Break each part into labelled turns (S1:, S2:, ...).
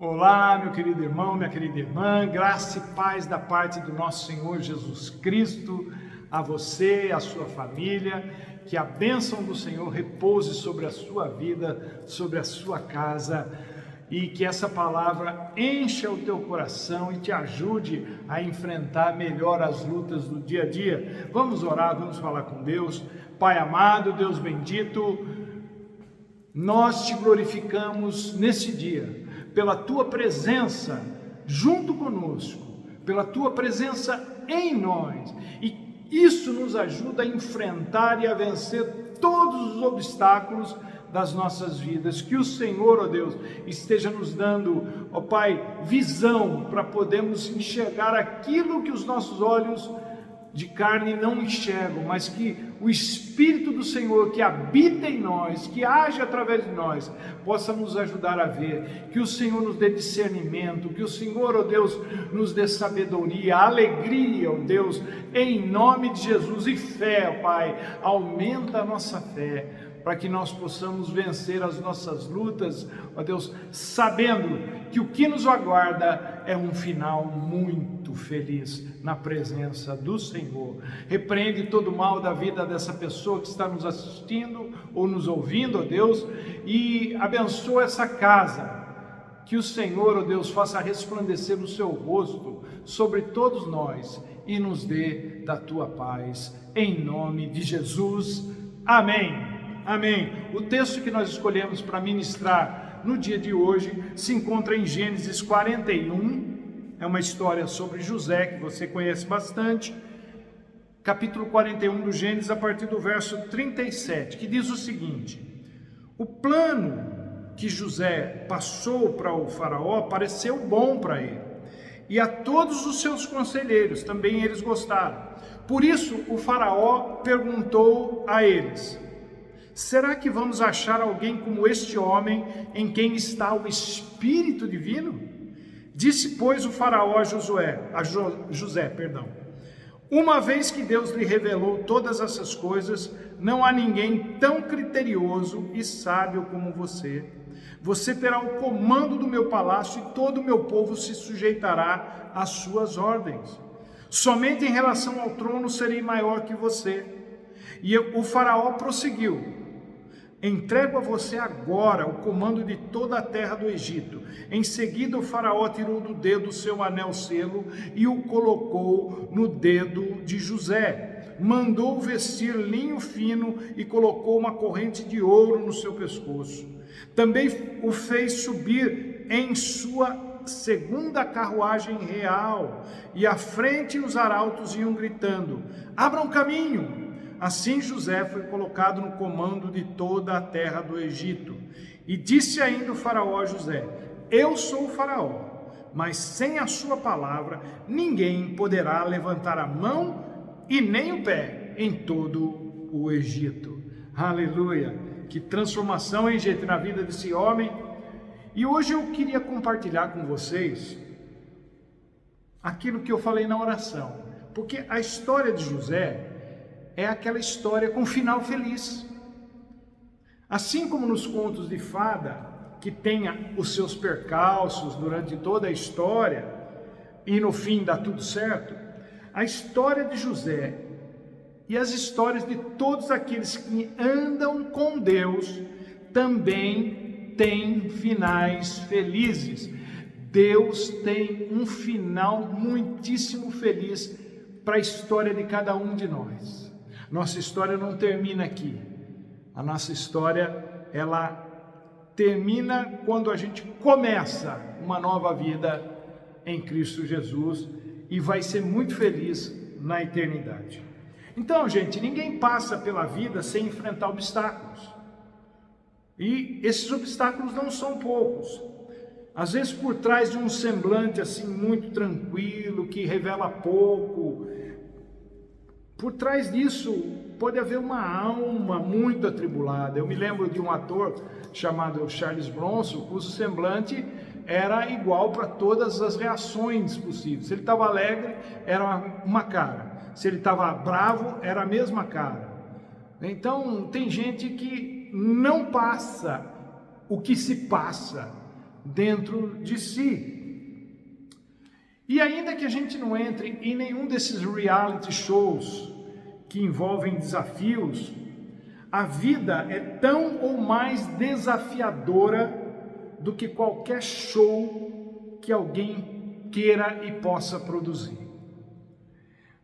S1: Olá, meu querido irmão, minha querida irmã, graça e paz da parte do nosso Senhor Jesus Cristo, a você, a sua família, que a bênção do Senhor repouse sobre a sua vida, sobre a sua casa, e que essa palavra encha o teu coração e te ajude a enfrentar melhor as lutas do dia a dia. Vamos orar, vamos falar com Deus. Pai amado, Deus bendito, nós te glorificamos nesse dia, pela tua presença junto conosco, pela tua presença em nós, e isso nos ajuda a enfrentar e a vencer todos os obstáculos das nossas vidas. Que o Senhor, ó Deus, esteja nos dando, ó Pai, visão para podermos enxergar aquilo que os nossos olhos de carne não enxergam, mas que o Espírito do Senhor que habita em nós, que age através de nós, possa nos ajudar a ver, que o Senhor nos dê discernimento, que o Senhor, ó Deus, nos dê sabedoria, alegria, ó Deus, em nome de Jesus, e fé, ó Pai, aumenta a nossa fé, para que nós possamos vencer as nossas lutas, ó Deus, sabendo que o que nos aguarda é um final muito feliz na presença do Senhor. Repreende todo o mal da vida dessa pessoa que está nos assistindo ou nos ouvindo, ó Deus, e abençoa essa casa. Que o Senhor, ó Deus, faça resplandecer o seu rosto sobre todos nós e nos dê da tua paz, em nome de Jesus. Amém. Amém. O texto que nós escolhemos para ministrar no dia de hoje se encontra em Gênesis 41, é uma história sobre José, que você conhece bastante, capítulo 41 do Gênesis, a partir do verso 37, que diz o seguinte: o plano que José passou para o faraó pareceu bom para ele, e a todos os seus conselheiros também eles gostaram. Por isso o faraó perguntou a eles: será que vamos achar alguém como este homem em quem está o Espírito Divino? Disse, pois, o faraó a José, uma vez que Deus lhe revelou todas essas coisas, não há ninguém tão criterioso e sábio como você. Você terá o comando do meu palácio e todo o meu povo se sujeitará às suas ordens. Somente em relação ao trono serei maior que você. E o faraó prosseguiu: entrego a você agora o comando de toda a terra do Egito. Em seguida o faraó tirou do dedo o seu anel selo e o colocou no dedo de José. Mandou vestir linho fino e colocou uma corrente de ouro no seu pescoço. Também o fez subir em sua segunda carruagem real, e à frente os arautos iam gritando: abram caminho! Assim José foi colocado no comando de toda a terra do Egito. E disse ainda o faraó a José: eu sou o faraó, mas sem a sua palavra ninguém poderá levantar a mão e nem o pé em todo o Egito. Aleluia! Que transformação, hein, gente, na vida desse homem. E hoje eu queria compartilhar com vocês aquilo que eu falei na oração, porque a história de José é aquela história com final feliz. Assim como nos contos de fada, que tem os seus percalços durante toda a história, e no fim dá tudo certo, a história de José e as histórias de todos aqueles que andam com Deus também têm finais felizes. Deus tem um final muitíssimo feliz para a história de cada um de nós. Nossa história não termina aqui. A nossa história, ela termina quando a gente começa uma nova vida em Cristo Jesus e vai ser muito feliz na eternidade. Então, gente, ninguém passa pela vida sem enfrentar obstáculos. E esses obstáculos não são poucos. Às vezes por trás de um semblante assim muito tranquilo, que revela pouco, por trás disso pode haver uma alma muito atribulada. Eu me lembro de um ator chamado Charles Bronson, cujo semblante era igual para todas as reações possíveis. Se ele estava alegre, era uma cara. Se ele estava bravo, era a mesma cara. Então, tem gente que não passa o que se passa, dentro de si. E ainda que a gente não entre em nenhum desses reality shows que envolvem desafios, a vida é tão ou mais desafiadora do que qualquer show que alguém queira e possa produzir.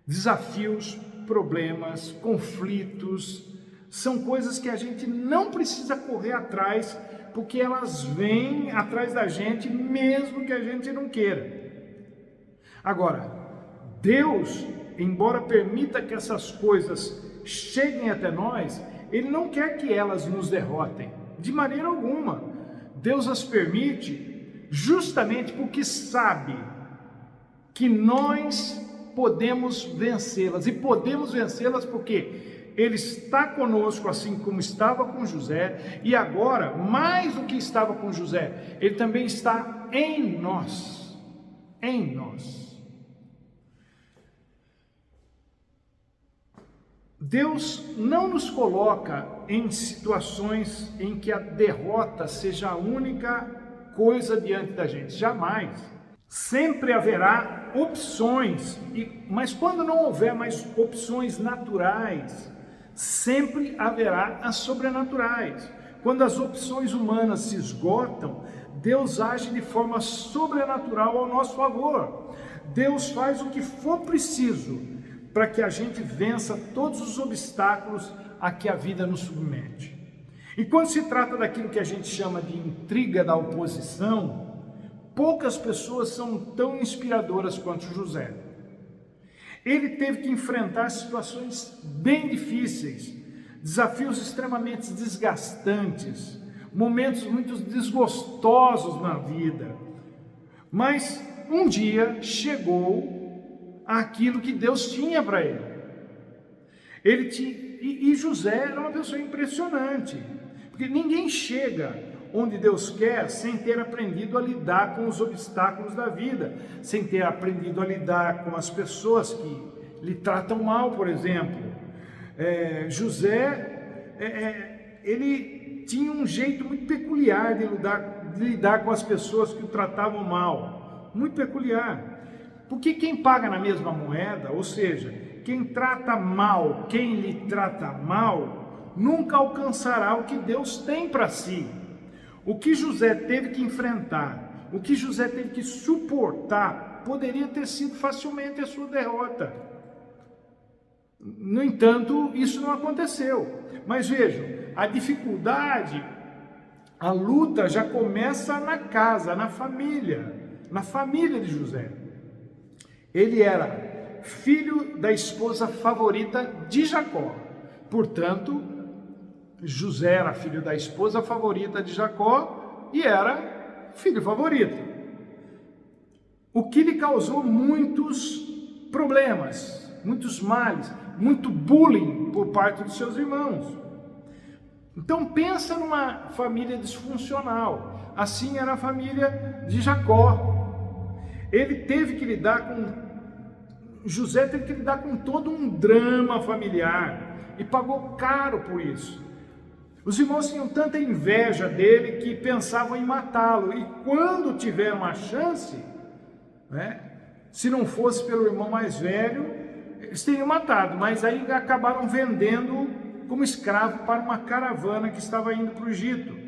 S1: Desafios, problemas, conflitos, são coisas que a gente não precisa correr atrás, porque elas vêm atrás da gente mesmo que a gente não queira. Agora, Deus, embora permita que essas coisas cheguem até nós, Ele não quer que elas nos derrotem, de maneira alguma. Deus as permite justamente porque sabe que nós podemos vencê-las, e podemos vencê-las porque Ele está conosco, assim como estava com José, e agora, mais do que estava com José, Ele também está em nós, em nós. Deus não nos coloca em situações em que a derrota seja a única coisa diante da gente, jamais. Sempre haverá opções, mas quando não houver mais opções naturais, sempre haverá as sobrenaturais. Quando as opções humanas se esgotam, Deus age de forma sobrenatural ao nosso favor. Deus faz o que for preciso para que a gente vença todos os obstáculos a que a vida nos submete. E quando se trata daquilo que a gente chama de intriga da oposição, poucas pessoas são tão inspiradoras quanto José. Ele teve que enfrentar situações bem difíceis, desafios extremamente desgastantes, momentos muito desgostosos na vida. Mas um dia chegou aquilo que Deus tinha para ele. E José era uma pessoa impressionante, porque ninguém chega onde Deus quer sem ter aprendido a lidar com os obstáculos da vida, sem ter aprendido a lidar com as pessoas que lhe tratam mal, por exemplo. José, ele tinha um jeito muito peculiar de lidar com as pessoas que o tratavam mal, muito peculiar. Porque quem paga na mesma moeda, ou seja, quem trata mal, quem lhe trata mal, nunca alcançará o que Deus tem para si. O que José teve que enfrentar, o que José teve que suportar, poderia ter sido facilmente a sua derrota. No entanto, isso não aconteceu. Mas vejam, a dificuldade, a luta já começa na casa, na família de José. Ele era filho da esposa favorita de Jacó. Portanto, José era filho da esposa favorita de Jacó e era filho favorito. O que lhe causou muitos problemas, muitos males, muito bullying por parte dos seus irmãos. Então pensa numa família disfuncional. Assim era a família de Jacó. José teve que lidar com todo um drama familiar e pagou caro por isso. Os irmãos tinham tanta inveja dele que pensavam em matá-lo, e quando tiveram a chance, se não fosse pelo irmão mais velho, eles teriam matado, mas aí acabaram vendendo como escravo para uma caravana que estava indo para o Egito.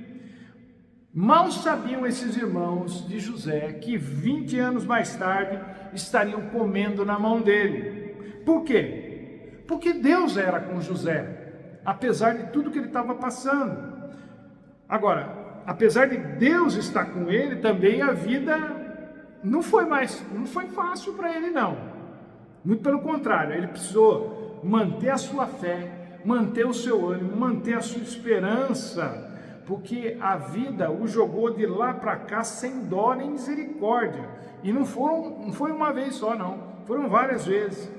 S1: Mal sabiam esses irmãos de José que 20 anos mais tarde estariam comendo na mão dele. Por quê? Porque Deus era com José, apesar de tudo que ele estava passando. Agora, apesar de Deus estar com ele, também a vida não foi fácil para ele, não. Muito pelo contrário, ele precisou manter a sua fé, manter o seu ânimo, manter a sua esperança, porque a vida o jogou de lá para cá sem dó nem misericórdia. E não foi uma vez só, não. Foram várias vezes.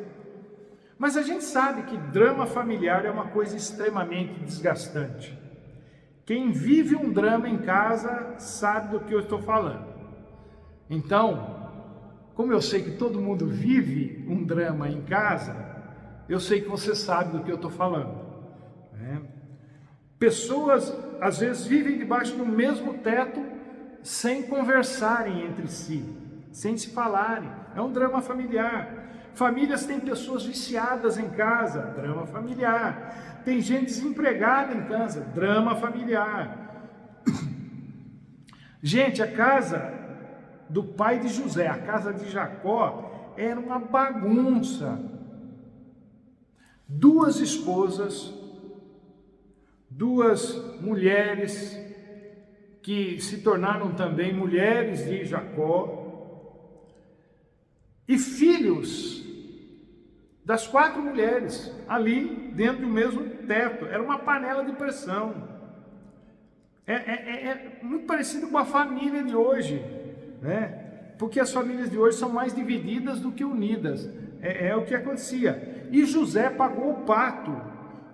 S1: Mas a gente sabe que drama familiar é uma coisa extremamente desgastante. Quem vive um drama em casa sabe do que eu estou falando. Então, como eu sei que todo mundo vive um drama em casa, eu sei que você sabe do que eu estou falando. Pessoas, às vezes, vivem debaixo do mesmo teto, sem conversarem entre si, sem se falarem. É um drama familiar. Famílias têm pessoas viciadas em casa, drama familiar. Tem gente desempregada em casa, drama familiar. Gente, a casa do pai de José, a casa de Jacó, era uma bagunça. 2 esposas, 2 mulheres que se tornaram também mulheres de Jacó, e filhos das 4 mulheres, ali dentro do mesmo teto. Era uma panela de pressão. É muito parecido com a família de hoje, né? Porque as famílias de hoje são mais divididas do que unidas. É o que acontecia. E José pagou o pato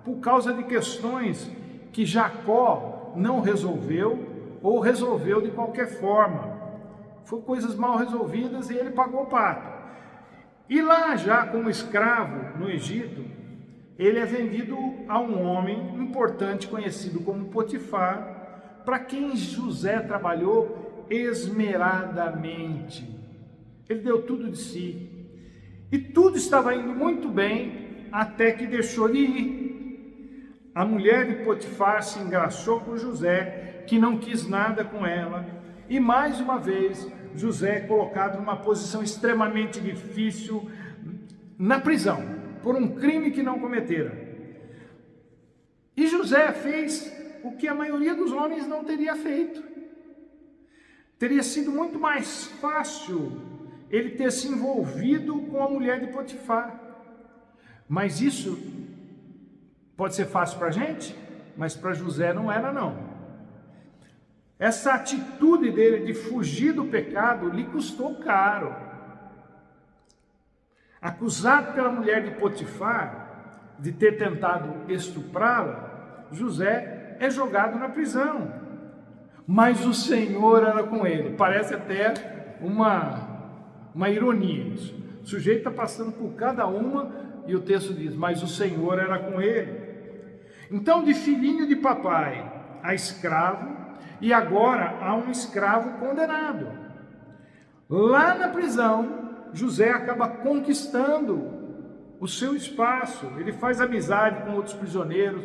S1: por causa de questões que Jacó não resolveu, ou resolveu de qualquer forma. Foram coisas mal resolvidas e ele pagou o pato. E lá já como escravo no Egito, ele é vendido a um homem importante conhecido como Potifar, para quem José trabalhou esmeradamente. Ele deu tudo de si. E tudo estava indo muito bem, até que deixou de ir. A mulher de Potifar se engraçou com José, que não quis nada com ela. E mais uma vez, José é colocado numa posição extremamente difícil na prisão, por um crime que não cometera. E José fez o que a maioria dos homens não teria feito. Teria sido muito mais fácil ele ter se envolvido com a mulher de Potifar. Mas isso pode ser fácil para a gente, mas para José não era não. Essa atitude dele de fugir do pecado lhe custou caro. Acusado pela mulher de Potifar de ter tentado estuprá-la, José é jogado na prisão. Mas o Senhor era com ele. Parece até uma ironia isso. O sujeito está passando por cada uma e o texto diz, mas o Senhor era com ele. Então, de filhinho de papai a escravo, e agora há um escravo condenado. Lá na prisão, José acaba conquistando o seu espaço. Ele faz amizade com outros prisioneiros,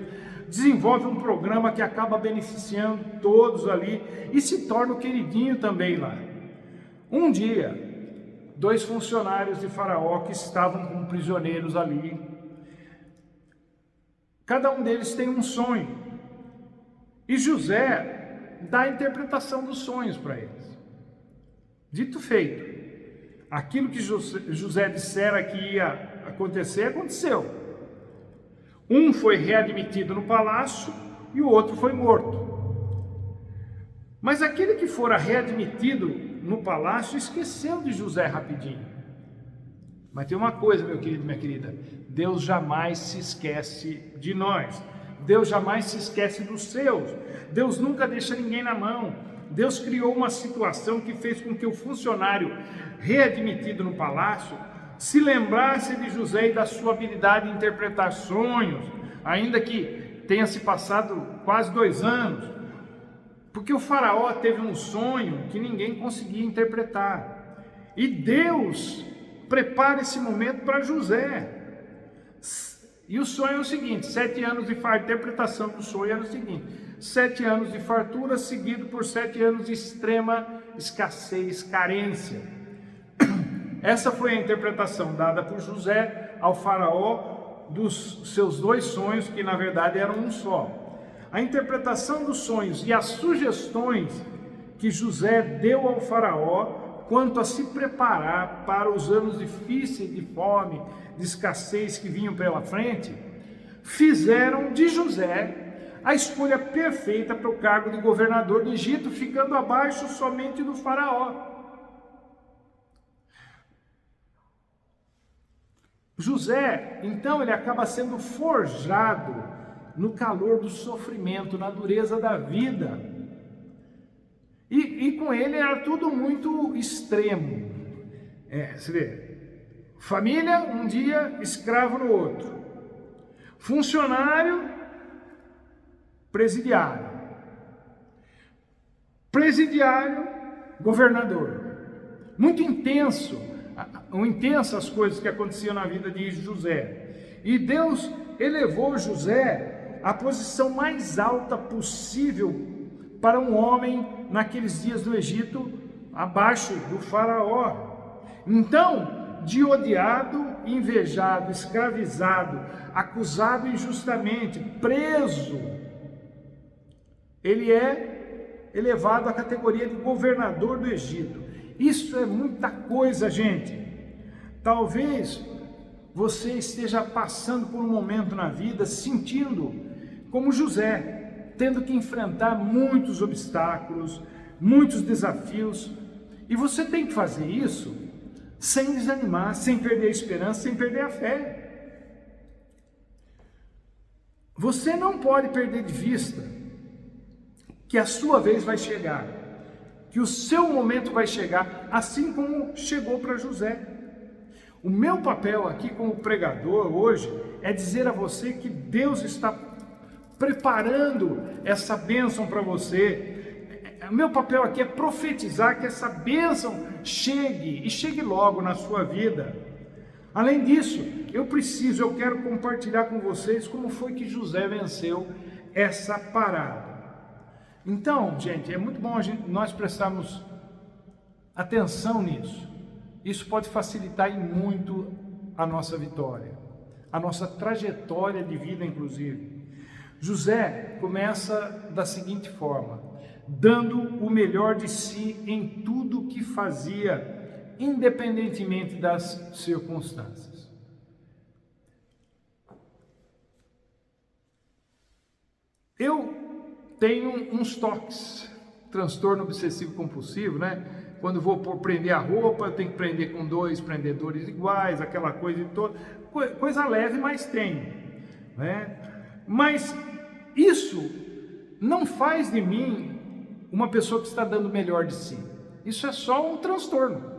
S1: desenvolve um programa que acaba beneficiando todos ali e se torna o queridinho também lá. Um dia, 2 funcionários de Faraó que estavam com prisioneiros ali, cada um deles tem um sonho, e José dá a interpretação dos sonhos para eles. Dito feito, aquilo que José dissera que ia acontecer, aconteceu. Um foi readmitido no palácio e o outro foi morto. Mas aquele que fora readmitido no palácio esqueceu de José rapidinho. Mas tem uma coisa, meu querido, minha querida, Deus jamais se esquece de nós. Deus jamais se esquece dos seus. Deus nunca deixa ninguém na mão. Deus criou uma situação que fez com que o funcionário readmitido no palácio se lembrasse de José e da sua habilidade de interpretar sonhos, ainda que tenha se passado quase 2 anos, porque o faraó teve um sonho que ninguém conseguia interpretar. E Deus prepara esse momento para José. E o sonho é o seguinte, 7 anos de fartura, a interpretação do sonho era o seguinte, 7 anos de fartura seguido por 7 anos de extrema escassez, carência. Essa foi a interpretação dada por José ao faraó dos seus 2 sonhos, que na verdade eram um só. A interpretação dos sonhos e as sugestões que José deu ao faraó quanto a se preparar para os anos difíceis de fome, de escassez que vinham pela frente, fizeram de José a escolha perfeita para o cargo de governador do Egito, ficando abaixo somente do faraó. José, então, ele acaba sendo forjado no calor do sofrimento, na dureza da vida. E com ele era tudo muito extremo. Você vê, família um dia, escravo no outro. Funcionário, presidiário. Presidiário, governador. Muito intensas as coisas que aconteciam na vida de José. E Deus elevou José à posição mais alta possível para um homem naqueles dias do Egito, abaixo do faraó. Então, de odiado, invejado, escravizado, acusado injustamente, preso, ele é elevado à categoria de governador do Egito. Isso é muita coisa, gente. Talvez você esteja passando por um momento na vida, sentindo como José, tendo que enfrentar muitos obstáculos, muitos desafios, e você tem que fazer isso sem desanimar, sem perder a esperança, sem perder a fé. Você não pode perder de vista que a sua vez vai chegar, que o seu momento vai chegar, assim como chegou para José. O meu papel aqui como pregador hoje é dizer a você que Deus está preparando essa bênção para você. O meu papel aqui é profetizar que essa bênção chegue, e chegue logo na sua vida. Além disso, eu quero compartilhar com vocês como foi que José venceu essa parada. Então, gente, é muito bom nós prestarmos atenção nisso. Isso pode facilitar em muito a nossa vitória, a nossa trajetória de vida, inclusive. José começa da seguinte forma: dando o melhor de si em tudo que fazia, independentemente das circunstâncias. Eu tenho uns toques, transtorno obsessivo compulsivo, né? Quando vou prender a roupa, eu tenho que prender com 2 prendedores iguais, aquela coisa toda, coisa leve, mas tem, né? Mas isso não faz de mim uma pessoa que está dando o melhor de si. Isso é só um transtorno.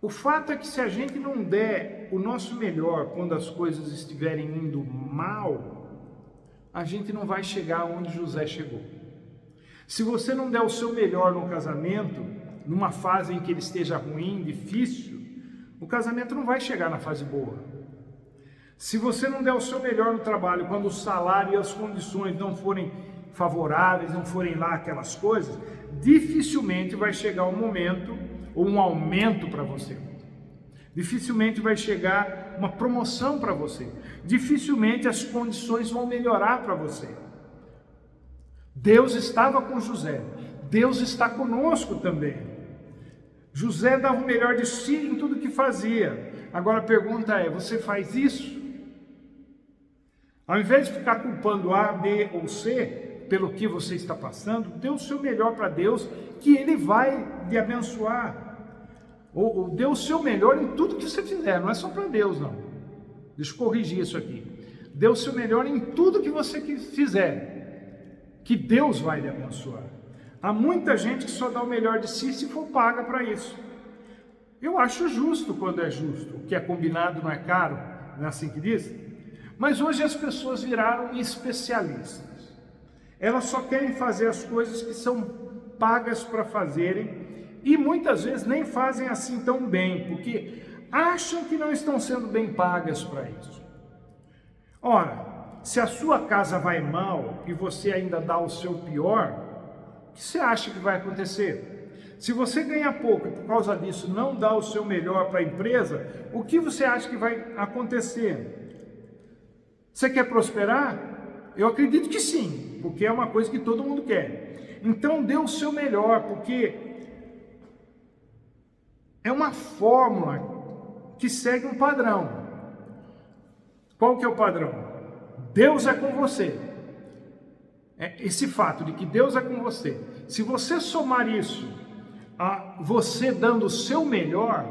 S1: O fato é que se a gente não der o nosso melhor quando as coisas estiverem indo mal, a gente não vai chegar onde José chegou. Se você não der o seu melhor no casamento, numa fase em que ele esteja ruim, difícil, o casamento não vai chegar na fase boa. Se você não der o seu melhor no trabalho, quando o salário e as condições não forem favoráveis, não forem lá aquelas coisas, dificilmente vai chegar um momento ou um aumento para você. Dificilmente vai chegar uma promoção para você. Dificilmente as condições vão melhorar para você. Deus estava com José. Deus está conosco também. José dava o melhor de si em tudo que fazia. Agora a pergunta é: você faz isso? Ao invés de ficar culpando A, B ou C pelo que você está passando, dê o seu melhor para Deus, que Ele vai lhe abençoar. Ou dê o seu melhor em tudo que você fizer, não é só para Deus, não. Deixa eu corrigir isso aqui. Dê o seu melhor em tudo que você fizer, que Deus vai lhe abençoar. Há muita gente que só dá o melhor de si se for paga para isso. Eu acho justo quando é justo. O que é combinado não é caro, não é assim que diz? Mas hoje as pessoas viraram especialistas. Elas só querem fazer as coisas que são pagas para fazerem, e muitas vezes nem fazem assim tão bem, porque acham que não estão sendo bem pagas para isso. Ora, se a sua casa vai mal e você ainda dá o seu pior, o que você acha que vai acontecer? Se você ganha pouco e por causa disso não dá o seu melhor para a empresa, o que você acha que vai acontecer? Você quer prosperar? Eu acredito que sim, porque é uma coisa que todo mundo quer. Então dê o seu melhor, porque é uma fórmula que segue um padrão. Qual que é o padrão? Deus é com você. Esse fato de que Deus é com você. Se você somar isso a você dando o seu melhor,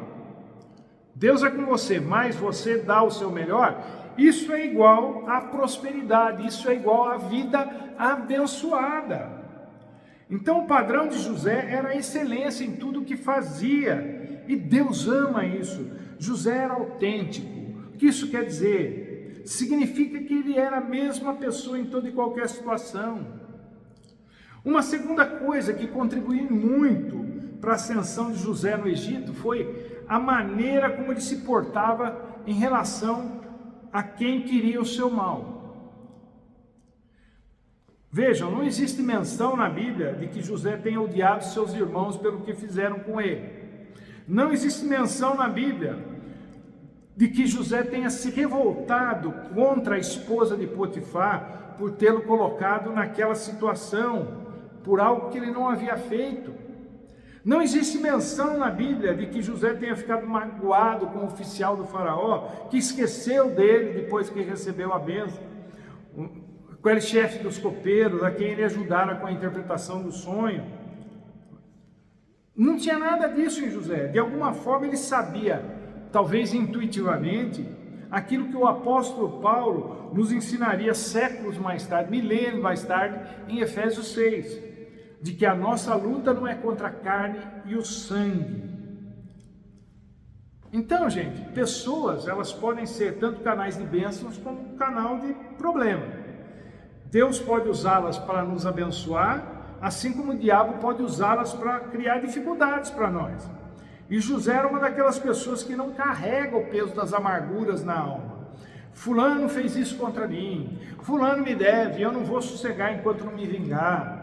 S1: Deus é com você, mas você dá o seu melhor, isso é igual à prosperidade, isso é igual à vida abençoada. Então o padrão de José era a excelência em tudo que fazia, e Deus ama isso. José era autêntico. O que isso quer dizer? significa que ele era a mesma pessoa em toda e qualquer situação. Uma segunda coisa que contribuiu muito para a ascensão de José no Egito foi a maneira como ele se portava em relação a quem queria o seu mal. Vejam, não existe menção na Bíblia de que José tenha odiado seus irmãos pelo que fizeram com ele. Não existe menção na Bíblia de que José tenha se revoltado contra a esposa de Potifar por tê-lo colocado naquela situação, por algo que ele não havia feito. Não existe menção na Bíblia de que José tenha ficado magoado com o oficial do faraó, que esqueceu dele depois que recebeu a bênção, com aquele chefe dos copeiros, a quem ele ajudara com a interpretação do sonho. Não tinha nada disso em José. De alguma forma ele sabia, talvez intuitivamente, aquilo que o apóstolo Paulo nos ensinaria séculos mais tarde, milênios mais tarde, em Efésios 6, de que a nossa luta não é contra a carne e o sangue. Então, gente, pessoas, elas podem ser tanto canais de bênçãos como canal de problema. Deus pode usá-las para nos abençoar, assim como o diabo pode usá-las para criar dificuldades para nós. E José era uma daquelas pessoas que não carrega o peso das amarguras na alma. Fulano fez isso contra mim, fulano me deve, eu não vou sossegar enquanto não me vingar.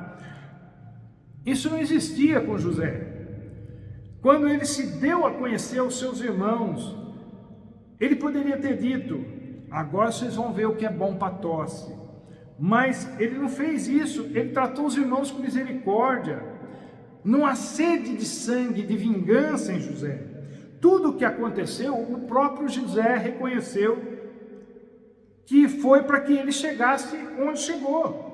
S1: Isso não existia com José. Quando ele se deu a conhecer aos seus irmãos, ele poderia ter dito: agora vocês vão ver o que é bom para tosse. Mas ele não fez isso, ele tratou os irmãos com misericórdia. Não há sede de sangue, de vingança em José. Tudo o que aconteceu, o próprio José reconheceu que foi para que ele chegasse onde chegou.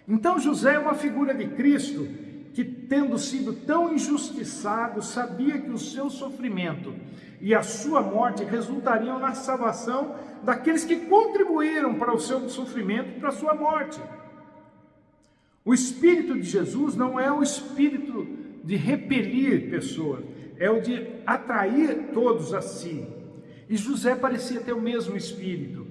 S1: Então José é uma figura de Cristo que, tendo sido tão injustiçado, sabia que o seu sofrimento e a sua morte resultariam na salvação daqueles que contribuíram para o seu sofrimento e para a sua morte. O Espírito de Jesus não é o espírito de repelir pessoas, é o de atrair todos a si. E José parecia ter o mesmo espírito.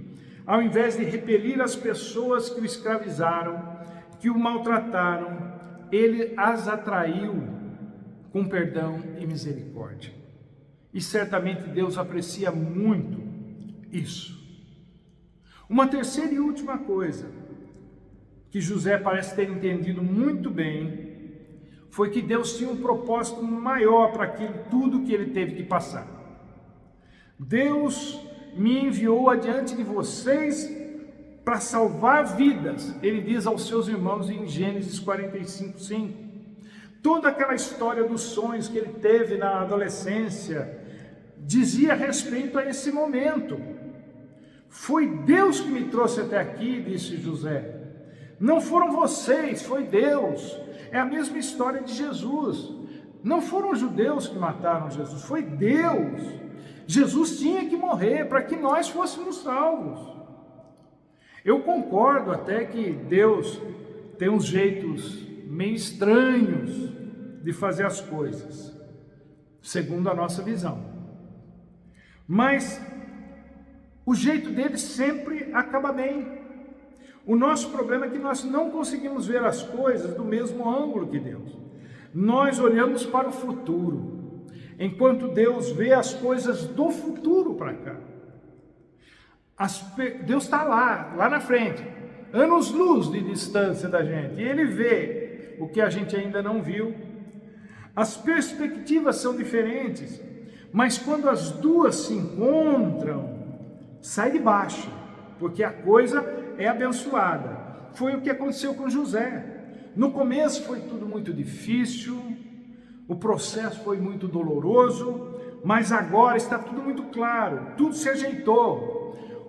S1: Ao invés de repelir as pessoas que o escravizaram, que o maltrataram, ele as atraiu com perdão e misericórdia. E certamente Deus aprecia muito isso. Uma terceira e última coisa que José parece ter entendido muito bem foi que Deus tinha um propósito maior para tudo que ele teve que passar. Deus me enviou adiante de vocês para salvar vidas, ele diz aos seus irmãos em Gênesis 45:5. Toda aquela história dos sonhos que ele teve na adolescência dizia respeito a esse momento. Foi Deus que me trouxe até aqui, disse José. Não foram vocês, foi Deus. É a mesma história de Jesus. Não foram os judeus que mataram Jesus, foi Deus. Jesus tinha que morrer para que nós fôssemos salvos. Eu concordo até que Deus tem uns jeitos meio estranhos de fazer as coisas, segundo a nossa visão. Mas o jeito dele sempre acaba bem. O nosso problema é que nós não conseguimos ver as coisas do mesmo ângulo que Deus. Nós olhamos para o futuro, enquanto Deus vê as coisas do futuro para cá. Deus está lá na frente, anos-luz de distância da gente, e Ele vê o que a gente ainda não viu. As perspectivas são diferentes, mas quando as duas se encontram, sai de baixo, porque a coisa é abençoada. Foi o que aconteceu com José. No começo foi tudo muito difícil, o processo foi muito doloroso, mas agora está tudo muito claro, tudo se ajeitou.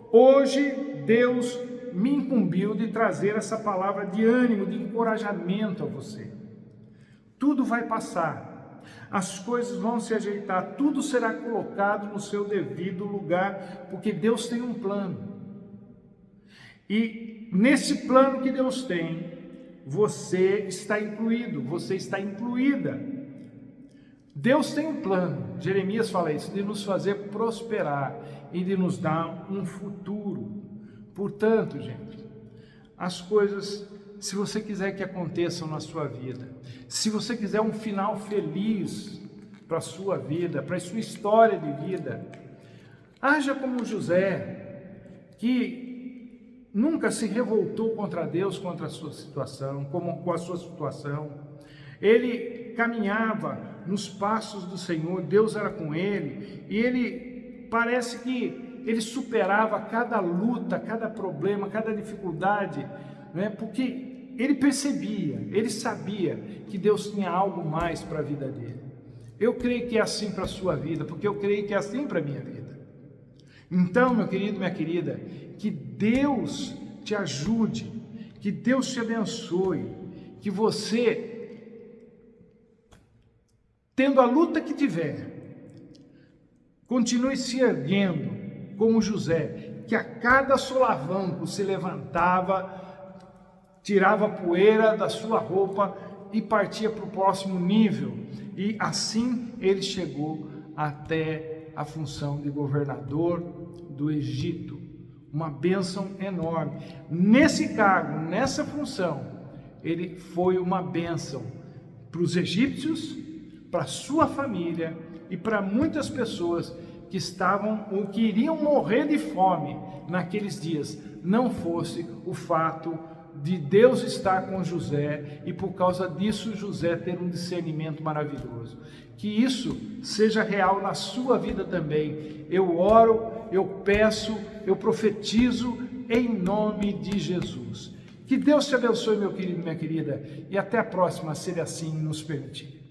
S1: Hoje Deus me incumbiu de trazer essa palavra de ânimo, de encorajamento a você. Tudo vai passar, as coisas vão se ajeitar, tudo será colocado no seu devido lugar, porque Deus tem um plano. E nesse plano que Deus tem, você está incluído, você está incluída. Deus tem um plano, Jeremias fala isso, de nos fazer prosperar e de nos dar um futuro. Portanto, gente, as coisas, se você quiser que aconteçam na sua vida, se você quiser um final feliz para a sua vida, para a sua história de vida, haja como José, que nunca se revoltou contra Deus, contra a sua situação, com a sua situação. Ele caminhava nos passos do Senhor, Deus era com ele, e ele parece que ele superava cada luta, cada problema, cada dificuldade, né? Porque ele percebia, ele sabia que Deus tinha algo mais para a vida dele. Eu creio que é assim para a sua vida, porque eu creio que é assim para a minha vida. Então, meu querido, minha querida, que Deus te ajude, que Deus te abençoe, que você, tendo a luta que tiver, continue se erguendo como José, que a cada solavanco se levantava, tirava a poeira da sua roupa e partia para o próximo nível. E assim ele chegou até a função de governador do Egito. Uma bênção enorme. Nesse cargo, nessa função, ele foi uma bênção para os egípcios, para a sua família e para muitas pessoas que estavam ou que iriam morrer de fome naqueles dias, não fosse o fato de Deus estar com José e por causa disso José ter um discernimento maravilhoso. Que isso seja real na sua vida também. Eu oro, eu peço, eu profetizo em nome de Jesus. Que Deus te abençoe, meu querido, minha querida, e até a próxima, se Ele assim nos permitir.